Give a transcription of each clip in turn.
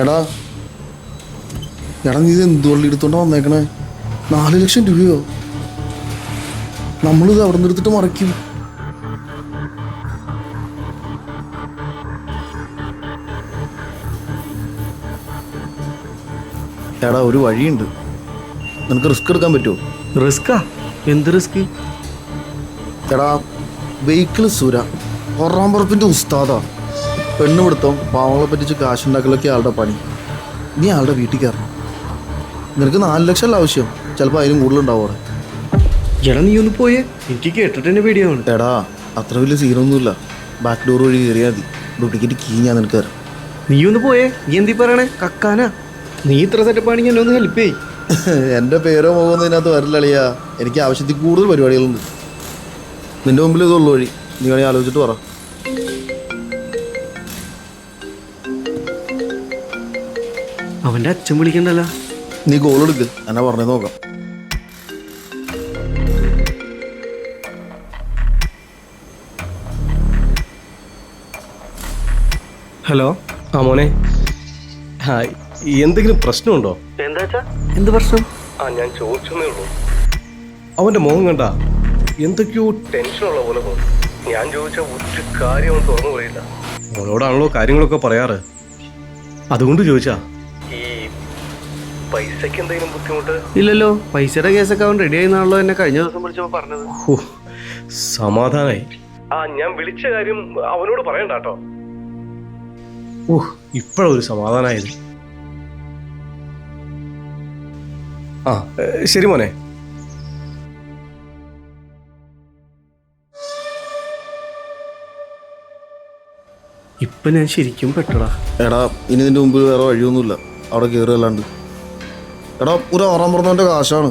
എടാ എടാ നീ ഇത് എന്തുകൊണ്ട് എടുത്തോണ്ടാ വന്നേക്കണേ? 4 ലക്ഷം രൂപയോ? നമ്മളിത് അവിടെ നിന്ന് എടുത്തിട്ട് മറിക്കും. എടാ ഒരു വഴിയുണ്ട്, നിനക്ക് റിസ്ക് എടുക്കാൻ പറ്റുമോ? റിസ്കാ? എന്ത് റിസ്ക്? എടാ വെഹിക്കിൾ സുര ഒറാമ്പുറപ്പിൻ്റെ ഉസ്താദാ. പെണ്ണ് പിടുത്തം, പാവങ്ങളെ പറ്റിച്ച് കാശുണ്ടാക്കലൊക്കെ ആളുടെ പണി. നീ ആളുടെ വീട്ടിൽ കയറണം. നിനക്ക് 4 ലക്ഷം അല്ല ആവശ്യം, ചിലപ്പോൾ അതിനും കൂടുതലുണ്ടാവും അവിടെ. എടാ നീ ഒന്ന് പോയേ, എനിക്ക് കേട്ടിട്ട് തന്നെ പേടിയാണ്. എടാ അത്ര വലിയ സീനൊന്നുമില്ല, ബാക്ക് ഡോർ വഴി കയറിയാൽ മതി. ഡ്യൂപ്ലിക്കേറ്റ് കീ ഞാൻ നിനക്ക് തരാം. നീ ഒന്ന് പോയേ. നീ എന്തി പറയണേ? കക്കാനാ? നീ ഇത്ര സെറ്റപ്പ് ആണെങ്കിൽ എന്നെ ഒന്ന് ഹെൽപ്പ് ചെയ്യ്. എൻ്റെ പേരോ പോകുന്നതിനകത്ത് വരില്ലളിയാ, എനിക്ക് ആവശ്യത്തിൽ കൂടുതൽ പരിപാടികളുണ്ട്. നിന്റെ മുമ്പിൽ ഇതുള്ളൂ വഴി, നീ വേണമെങ്കിൽ ആലോചിച്ചിട്ട് പറ. അവൻ്റെ അച്ഛൻ വിളിക്കണ്ടല്ല. നീ കോൾ എടുക്ക്, എന്നാ പറഞ്ഞത് നോക്കാം. ഹലോ. ആ മോനെ, ആ എന്തെങ്കിലും പ്രശ്നമുണ്ടോ? എന്താ? എന്ത് പ്രശ്നം? ഞാൻ ചോദിച്ചേ ഉള്ളൂ. അവന്റെ മുഖം കണ്ട എന്തൊക്കെയോ ടെൻഷനുള്ള പോലെ പോകും. ഞാൻ ചോദിച്ച ഒരു കാര്യം അവൻ തുറന്നു പറയില്ല. അവനോടാണല്ലോ കാര്യങ്ങളൊക്കെ പറയാറ്, അതുകൊണ്ട് ചോദിച്ചാ. ഈ പൈസക്ക് എന്തെങ്കിലും ബുദ്ധിമുട്ട്? ഇല്ലല്ലോ, പൈസയുടെ കേസൊക്കെ അവൻ റെഡി ആയിരുന്നാണല്ലോ എന്നെ കഴിഞ്ഞ ദിവസം വിളിച്ചപ്പോൾ പറഞ്ഞത്. ഓ സമാധാനായി. ഞാൻ വിളിച്ച കാര്യം അവനോട് പറയണ്ട കേട്ടോ. ഇപ്പോഴൊരു സമാധാനായത്. ആ ശരി മോനെ. ഇപ്പൊ ഞാൻ ശരിക്കും പെട്ടടാ. എടാ ഇനി നിന്റെ മുമ്പിൽ വേറെ വഴിയൊന്നുമില്ല, അവിടെ കയറുകയല്ലാണ്ട്. എടാ ഒരു ഓറാൻ പറഞ്ഞവൻ്റെ കാശാണ്,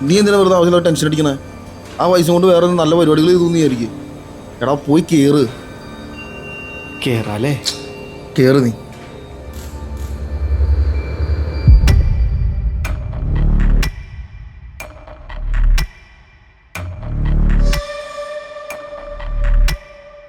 നീ എന്തിനാ വെറുതെ ആവശ്യമില്ല ടെൻഷൻ അടിക്കണേ? ആ പൈസ കൊണ്ട് വേറെ നല്ല പരിപാടികൾ ചെയ്തു നീയായിരിക്കും. എടാ പോയി കയറ്. കേറാല്ലേ? കയറ് നീ.